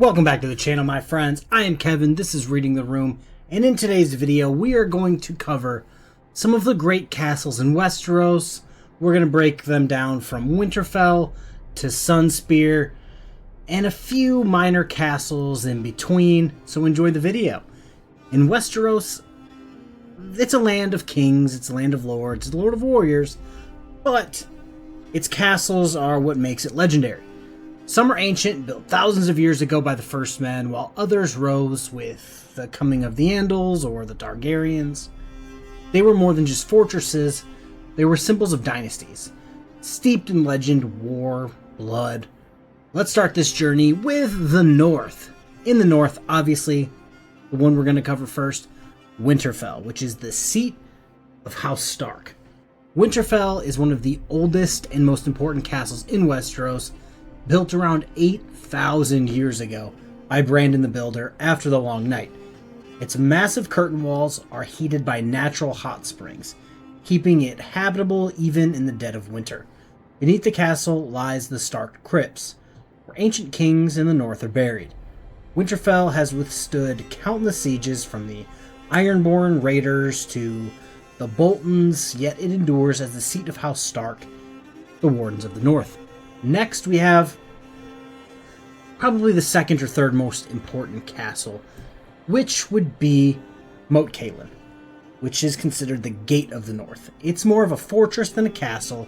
Welcome back to the channel, my friends. I am Kevin, this is Reading the Room, and in today's video we are going to cover some of the great castles in Westeros. We're going to break them down from Winterfell to Sunspear, and a few minor castles in between, so enjoy the video. In Westeros, it's a land of kings, it's a land of lords, it's a lord of warriors, but its castles are what makes it legendary. Some are ancient, built thousands of years ago by the first men, while others rose with the coming of the Andals or the Targaryens. They were more than just fortresses, they were symbols of dynasties, steeped in legend, war, blood. Let's start this journey with the North. In the North, obviously, the one we're going to cover first, Winterfell, which is the seat of House Stark. Winterfell is one of the oldest and most important castles in Westeros, built around 8,000 years ago by Brandon the Builder after the Long Night. Its massive curtain walls are heated by natural hot springs, keeping it habitable even in the dead of winter. Beneath the castle lies the Stark Crypts, where ancient kings in the north are buried. Winterfell has withstood countless sieges from the Ironborn raiders to the Boltons, yet it endures as the seat of House Stark, the Wardens of the North. Next, we have probably the second or third most important castle, which would be Moat Cailin, which is considered the Gate of the North. It's more of a fortress than a castle,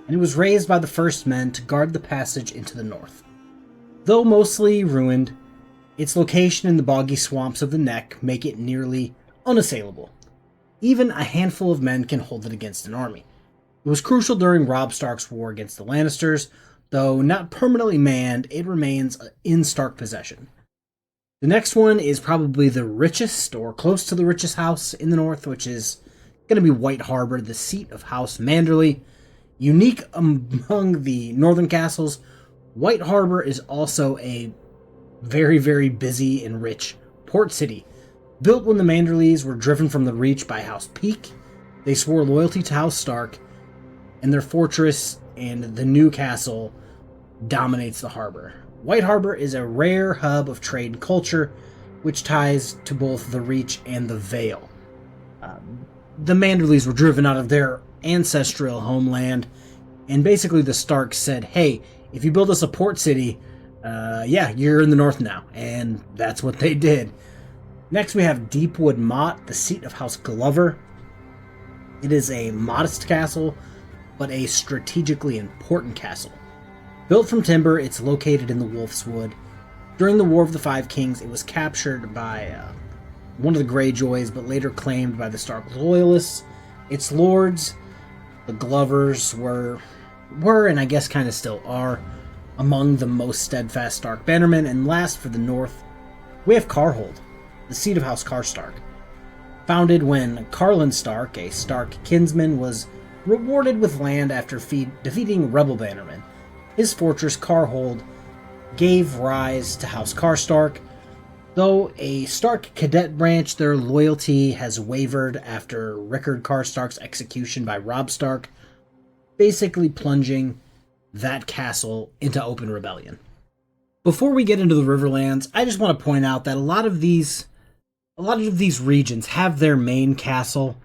and it was raised by the first men to guard the passage into the north. Though mostly ruined, its location in the boggy swamps of the Neck make it nearly unassailable. Even a handful of men can hold it against an army. It was crucial during Robb Stark's war against the Lannisters. Though not permanently manned, it remains in Stark possession. The next one is probably the richest, or close to the richest house in the north, which is going to be White Harbor, the seat of House Manderly. Unique among the northern castles, White Harbor is also a very, very busy and rich port city. Built when the Manderleys were driven from the Reach by House Peak, they swore loyalty to House Stark, and their fortress and the new castle dominates the harbor. White Harbor is a rare hub of trade and culture, which ties to both the Reach and the Vale. The Manderleys were driven out of their ancestral homeland, and basically the Starks said, hey, if you build us a port city, yeah, you're in the north now, and that's what they did. Next we have Deepwood Motte, the seat of House Glover. It is a modest castle, but a strategically important castle. Built from timber, it's located in the Wolf's Wood. During the War of the Five Kings, it was captured by one of the Greyjoys, but later claimed by the Stark Loyalists. Its lords, the Glovers, were and I guess kind of still are, among the most steadfast Stark bannermen. And last, for the North, we have Carhold, the seat of House Karstark. Founded when Carlin Stark, a Stark kinsman, was rewarded with land after defeating rebel bannermen. His fortress, Carhold, gave rise to House Karstark. Though a Stark cadet branch, their loyalty has wavered after Rickard Karstark's execution by Robb Stark, basically plunging that castle into open rebellion. Before we get into the Riverlands, I just want to point out that a lot of these regions have their main castle,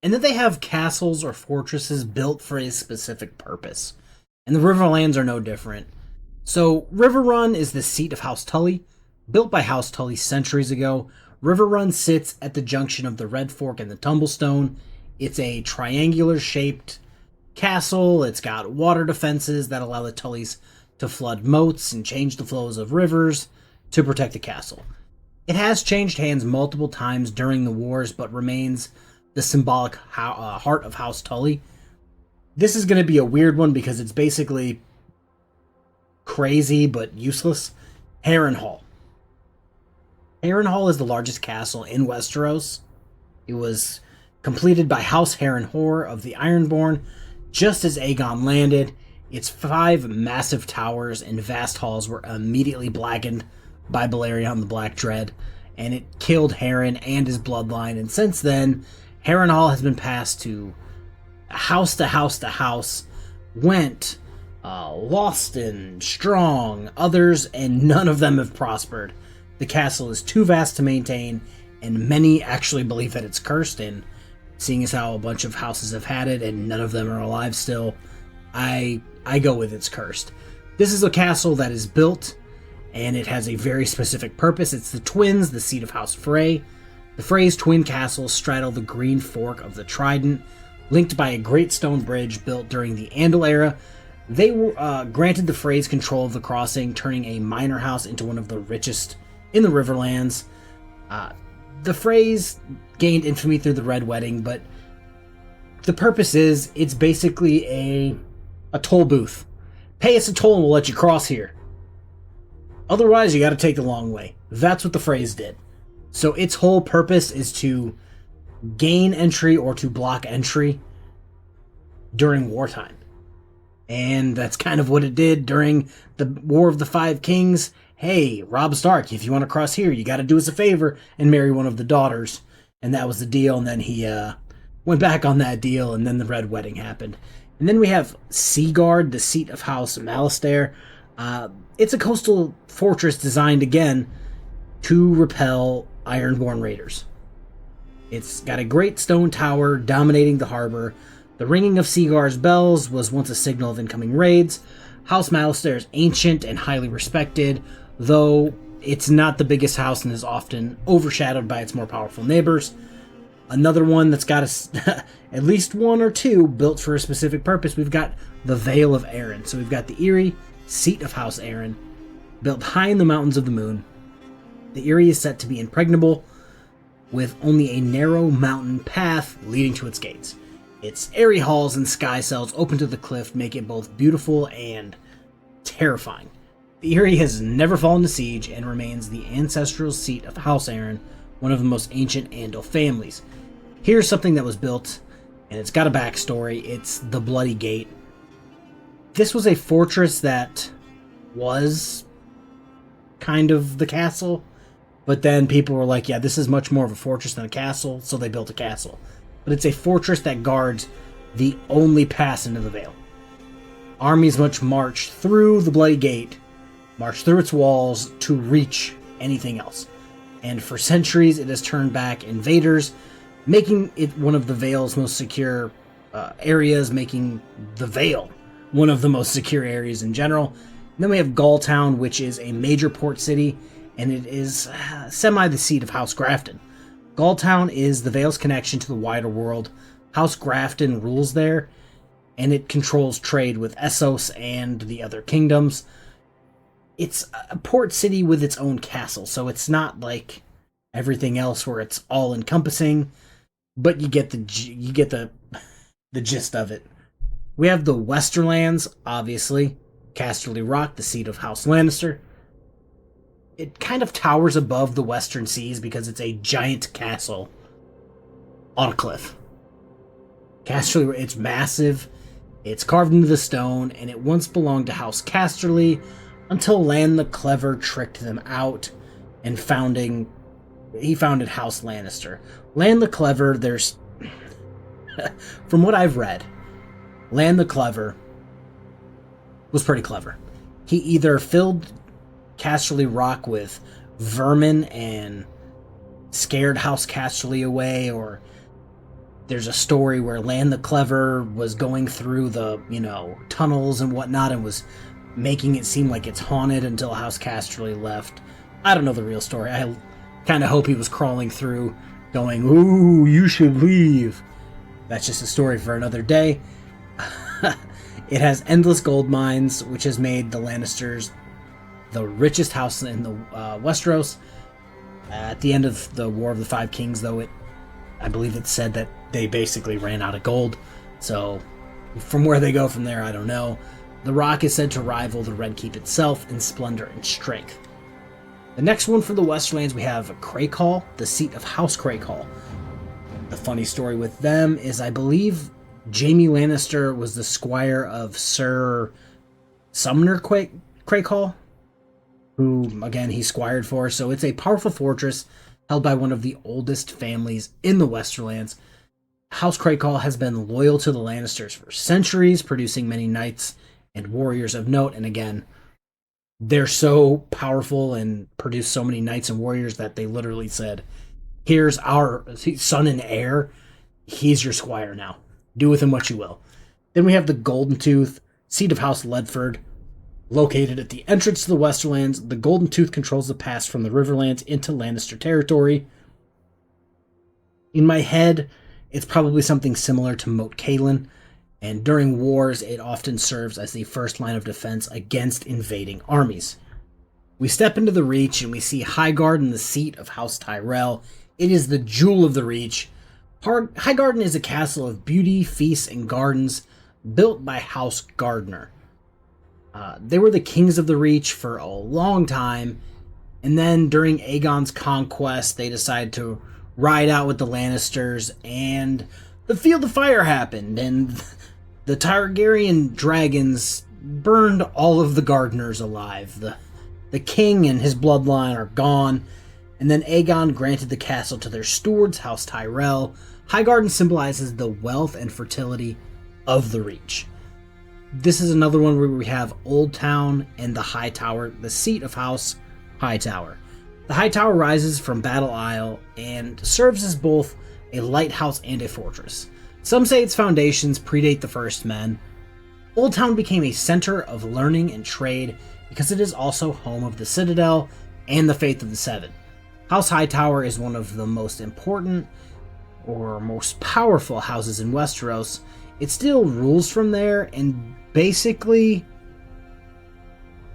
and that they have castles or fortresses built for a specific purpose. And the Riverlands are no different. So, Riverrun is the seat of House Tully. Built by House Tully centuries ago, Riverrun sits at the junction of the Red Fork and the Tumblestone. It's a triangular-shaped castle. It's got water defenses that allow the Tullys to flood moats and change the flows of rivers to protect the castle. It has changed hands multiple times during the wars, but remains the symbolic heart of House Tully. This is going to be a weird one because it's basically crazy but useless. Harrenhal. Harrenhal is the largest castle in Westeros. It was completed by House Harrenhal of the Ironborn just as Aegon landed. Its 5 massive towers and vast halls were immediately blackened by Balerion the Black Dread, and it killed Harren and his bloodline, and since then, Harrenhal has been passed to house to house to house, went lost and strong, others, and none of them have prospered. The castle is too vast to maintain, and many actually believe that it's cursed, and seeing as how a bunch of houses have had it and none of them are alive still, I go with it's cursed. This is a castle that is built, and it has a very specific purpose. It's the Twins, the seat of House Frey. The Frey's twin castles straddle the Green Fork of the Trident, linked by a great stone bridge built during the Andal era. They were granted the Freys control of the crossing, turning a minor house into one of the richest in the Riverlands. The Freys gained infamy through the Red Wedding, but the purpose is, it's basically a toll booth. Pay us a toll and we'll let you cross here. Otherwise, you gotta take the long way. That's what the Freys did. So its whole purpose is to gain entry or to block entry during wartime. And that's kind of what it did during the War of the Five Kings. Hey, Robb Stark, if you want to cross here, you got to do us a favor and marry one of the daughters. And that was the deal, and then he went back on that deal, and then the Red Wedding happened. And then we have Seaguard, the seat of House Malastare. It's a coastal fortress designed, again, to repel Ironborn raiders. It's got a great stone tower dominating the harbor. The ringing of Seaguard's bells was once a signal of incoming raids. House Malastare is ancient and highly respected, though it's not the biggest house and is often overshadowed by its more powerful neighbors. Another one that's got at least one or two built for a specific purpose, we've got the Vale of Arryn. So we've got the Eyrie, seat of House Arryn, built high in the mountains of the moon. The Eyrie is set to be impregnable, with only a narrow mountain path leading to its gates. Its airy halls and sky cells open to the cliff make it both beautiful and terrifying. The Eyrie has never fallen to siege and remains the ancestral seat of House Arryn, one of the most ancient Andal families. Here's something that was built, and it's got a backstory. It's the Bloody Gate. This was a fortress that was kind of the castle, but then people were like, yeah, this is much more of a fortress than a castle, so they built a castle. But it's a fortress that guards the only pass into the Vale. Armies must march through the Bloody Gate, march through its walls to reach anything else. And for centuries, it has turned back invaders, making it one of the Vale's most secure areas, making the Vale one of the most secure areas in general. And then we have Galltown, which is a major port city, and it is semi the seat of House Grafton. Galltown is the Vale's connection to the wider world. House Grafton rules there, and it controls trade with Essos and the other kingdoms. It's a port city with its own castle, so it's not like everything else where it's all encompassing, but you get the gist of it. We have the Westerlands, obviously. Casterly Rock, the seat of House Lannister. It kind of towers above the Western Seas because it's a giant castle on a cliff. Casterly, it's massive, it's carved into the stone, and it once belonged to House Casterly until Lan the Clever tricked them out and he founded House Lannister. Lan the Clever, there's from what I've read, Lan the Clever was pretty clever. He either filled Casterly Rock with vermin and scared House Casterly away, or there's a story where Lan the Clever was going through the, tunnels and whatnot and was making it seem like it's haunted until House Casterly left. I don't know the real story. I kind of hope he was crawling through going, "Ooh, you should leave." That's just a story for another day. It has endless gold mines, which has made the Lannisters the richest house in the Westeros. At the end of the War of the Five Kings, though, I believe it said that they basically ran out of gold. So from where they go from there, I don't know. The Rock is said to rival the Red Keep itself in splendor and strength. The next one for the Westerlands, we have Crakehall, the seat of House Crakehall. The funny story with them is I believe Jaime Lannister was the squire of Sir Sumner Crakehall, who, again, he squired for. So it's a powerful fortress held by one of the oldest families in the Westerlands. House Crakehall has been loyal to the Lannisters for centuries, producing many knights and warriors of note. And again, they're so powerful and produce so many knights and warriors that they literally said, here's our son and heir. He's your squire now. Do with him what you will. Then we have the Golden Tooth, seat of House Ledford. Located at the entrance to the Westerlands, the Golden Tooth controls the pass from the Riverlands into Lannister territory. In my head, it's probably something similar to Moat Cailin, and during wars, it often serves as the first line of defense against invading armies. We step into the Reach and we see Highgarden, the seat of House Tyrell. It is the jewel of the Reach. Highgarden is a castle of beauty, feasts, and gardens built by House Gardner. They were the kings of the Reach for a long time, and then during Aegon's conquest, they decided to ride out with the Lannisters, and the Field of Fire happened, and the Targaryen dragons burned all of the Gardeners alive. The king and his bloodline are gone, and then Aegon granted the castle to their stewards, House Tyrell. Highgarden symbolizes the wealth and fertility of the Reach. This is another one where we have Old Town and the High Tower, the seat of House Hightower. The High Tower rises from Battle Isle and serves as both a lighthouse and a fortress. Some say its foundations predate the First Men. Old Town became a center of learning and trade because it is also home of the Citadel and the Faith of the Seven. House Hightower is one of the most important or most powerful houses in Westeros. It still rules from there, and basically,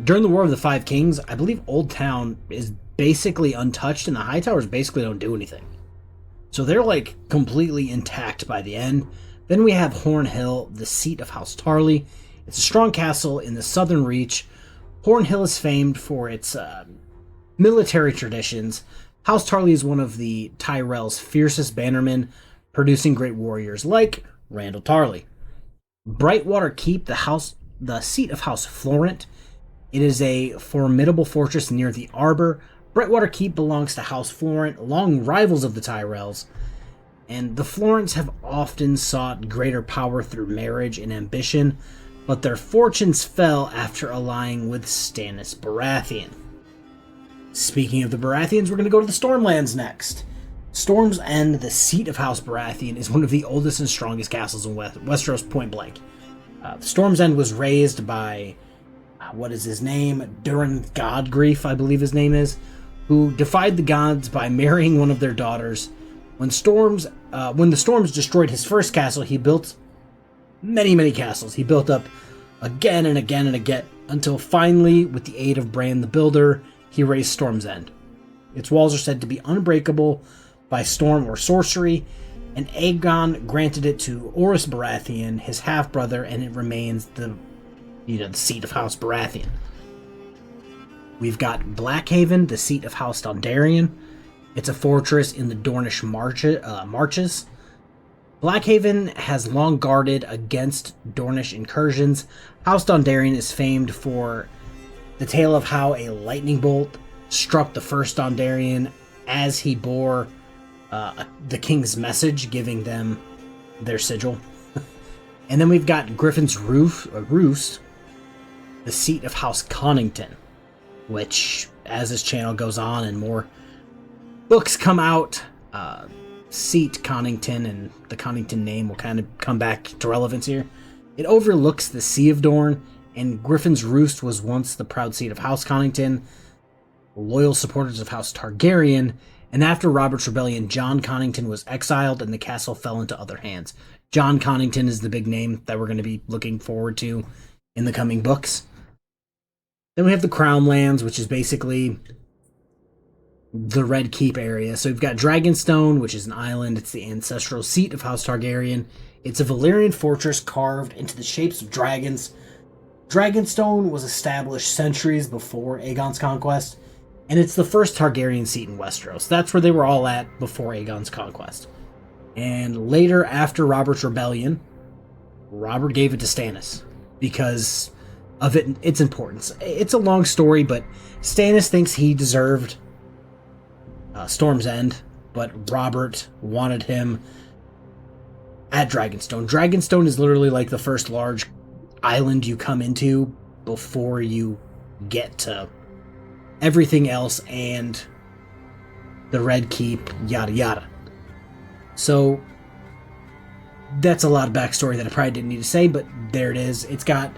during the War of the Five Kings, I believe Old Town is basically untouched, and the Hightowers basically don't do anything. So they're like completely intact by the end. Then we have Horn Hill, the seat of House Tarly. It's a strong castle in the Southern Reach. Horn Hill is famed for its military traditions. House Tarly is one of the Tyrell's fiercest bannermen, producing great warriors like Randall Tarly. Brightwater Keep, the seat of House Florent. It is a formidable fortress near the Arbor. Brightwater Keep belongs to House Florent, long rivals of the Tyrells, and the Florents have often sought greater power through marriage and ambition, but their fortunes fell after allying with Stannis Baratheon. Speaking of the Baratheons, we're going to go to the Stormlands next. Storm's End, the seat of House Baratheon, is one of the oldest and strongest castles in Westeros, point blank. Storm's End was raised by, what is his name? Durin Godgrief, I believe his name is, who defied the gods by marrying one of their daughters. When the storms destroyed his first castle, he built many castles. He built up again and again and again, until finally, with the aid of Bran the Builder, he raised Storm's End. Its walls are said to be unbreakable by storm or sorcery, and Aegon granted it to Orys Baratheon, his half-brother, and it remains the seat of House Baratheon. We've got Blackhaven, the seat of House Dondarrion. It's a fortress in the Dornish marches. Blackhaven has long guarded against Dornish incursions. House Dondarrion is famed for the tale of how a lightning bolt struck the first Dondarrion as he bore the king's message, giving them their sigil. And then we've got Griffin's Roost, the seat of House Connington, which, as this channel goes on and more books come out, seat Connington and the Connington name will kind of come back to relevance here. It overlooks the Sea of Dorne, and Griffin's Roost was once the proud seat of House Connington, loyal supporters of House Targaryen, and after Robert's Rebellion, Jon Connington was exiled and the castle fell into other hands. Jon Connington is the big name that we're going to be looking forward to in the coming books. Then we have the Crownlands, which is basically the Red Keep area. So we've got Dragonstone, which is an island. It's the ancestral seat of House Targaryen. It's a Valyrian fortress carved into the shapes of dragons. Dragonstone was established centuries before Aegon's conquest, and it's the first Targaryen seat in Westeros. That's where they were all at before Aegon's conquest. And later, after Robert's Rebellion, Robert gave it to Stannis because of its importance. It's a long story, but Stannis thinks he deserved Storm's End, but Robert wanted him at Dragonstone. Dragonstone is literally like the first large island you come into before you get to everything else and the Red Keep, yada yada. So that's a lot of backstory that I probably didn't need to say, but there it is. It's got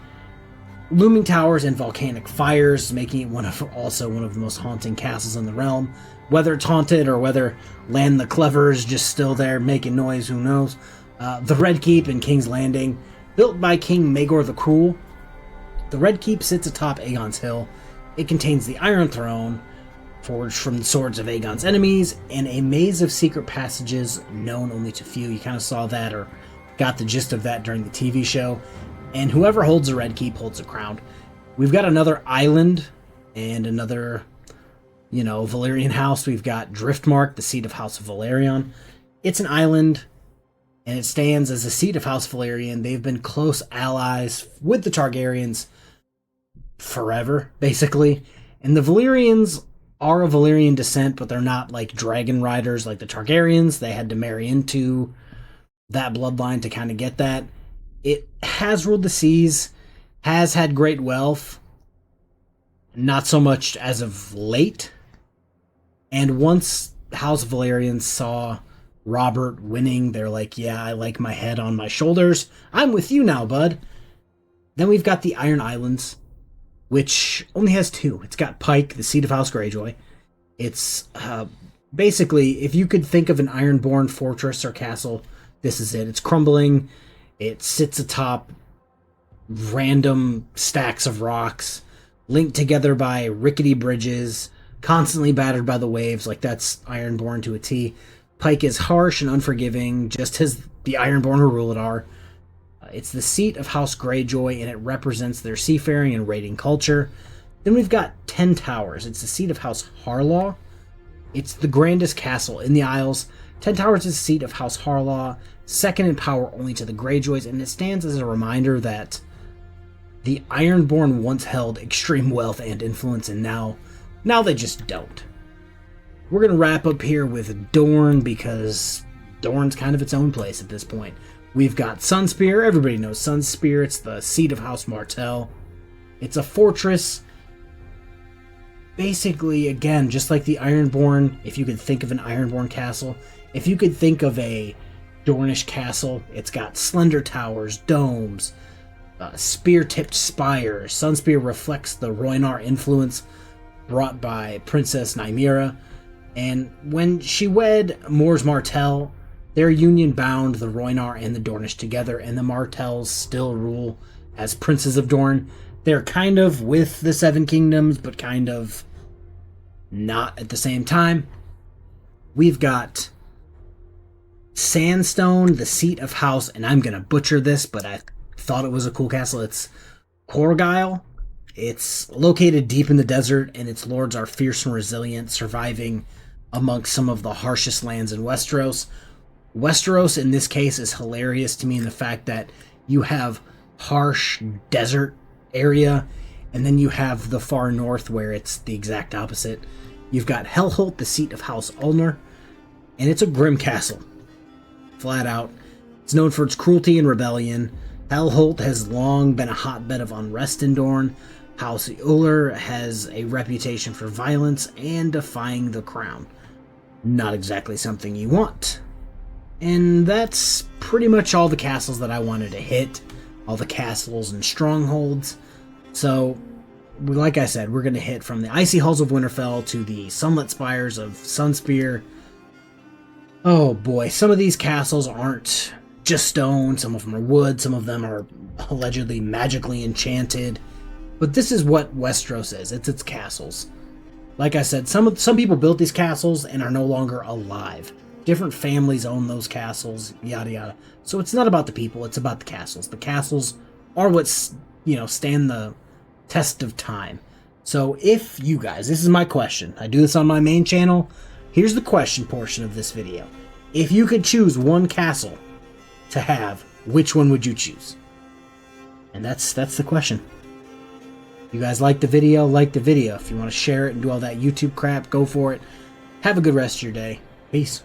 looming towers and volcanic fires, making it also one of the most haunting castles in the realm. Whether it's haunted or whether Land the Clever is just still there making noise, who knows. The Red Keep in King's Landing, built by King Maegor the Cruel. The Red Keep sits atop Aegon's Hill. It contains the Iron Throne, forged from the swords of Aegon's enemies, and a maze of secret passages known only to few. You kind of saw that or got the gist of that during the TV show. And whoever holds the Red Keep holds the crown. We've got another island and another, Valyrian house. We've got Driftmark, the seat of House of Valyrian. It's an island, and it stands as the seat of House Valyrian. They've been close allies with the Targaryens forever, basically. And the Valyrians are of Valyrian descent, but they're not like dragon riders like the Targaryens. They had to marry into that bloodline to kind of get that. It has ruled the seas, has had great wealth, not so much as of late. And once House of Valyrian saw Robert winning, they're like, yeah, I like my head on my shoulders. I'm with you now, bud. Then we've got the Iron Islands, which only has two. It's got Pike, the seat of House Greyjoy. It's basically, if you could think of an Ironborn fortress or castle, this is it. It's crumbling. It sits atop random stacks of rocks, linked together by rickety bridges, constantly battered by the waves. Like, that's Ironborn to a T. Pike is harsh and unforgiving, just as the Ironborn who rule it are. It's the seat of House Greyjoy, and it represents their seafaring and raiding culture. Then we've got 10 Towers. It's the seat of House Harlaw. It's the grandest castle in the Isles. 10 Towers is the seat of House Harlaw, second in power only to the Greyjoys, and it stands as a reminder that the Ironborn once held extreme wealth and influence, and now they just don't. We're going to wrap up here with Dorne, because Dorne's kind of its own place at this point. We've got Sunspear. Everybody knows Sunspear. It's the seat of House Martell. It's a fortress. Basically, again, just like the Ironborn, if you could think of an Ironborn castle, if you could think of a Dornish castle, it's got slender towers, domes, spear-tipped spires. Sunspear reflects the Rhoynar influence brought by Princess Nymeria. And when she wed Mors Martell, their union bound the Rhoynar and the Dornish together, and the Martells still rule as princes of Dorne. They're kind of with the Seven Kingdoms, but kind of not at the same time. We've got Sandstone, the seat of House, and I'm going to butcher this, but I thought it was a cool castle. It's Corgyle. It's located deep in the desert, and its lords are fierce and resilient, surviving amongst some of the harshest lands in Westeros. Westeros, in this case, is hilarious to me in the fact that you have harsh desert area, and then you have the far north where it's the exact opposite. You've got Hellholt, the seat of House Ulnar, and it's a grim castle. Flat out. It's known for its cruelty and rebellion. Hellholt has long been a hotbed of unrest in Dorne. House Ulnar has a reputation for violence and defying the crown. Not exactly something you want. And that's pretty much all the castles that I wanted to hit. All the castles and strongholds. So, like I said, we're going to hit from the Icy Halls of Winterfell to the Sunlit Spires of Sunspear. Oh boy, some of these castles aren't just stone, some of them are wood, some of them are allegedly magically enchanted. But this is what Westeros is. It's its castles. Like I said, some people built these castles and are no longer alive. Different families own those castles, yada yada. So it's not about the people, it's about the castles. The castles are what, stand the test of time. So if you guys, this is my question. I do this on my main channel. Here's the question portion of this video. If you could choose one castle to have, which one would you choose? And that's the question. If you guys like the video, like the video. If you want to share it and do all that YouTube crap, go for it. Have a good rest of your day. Peace.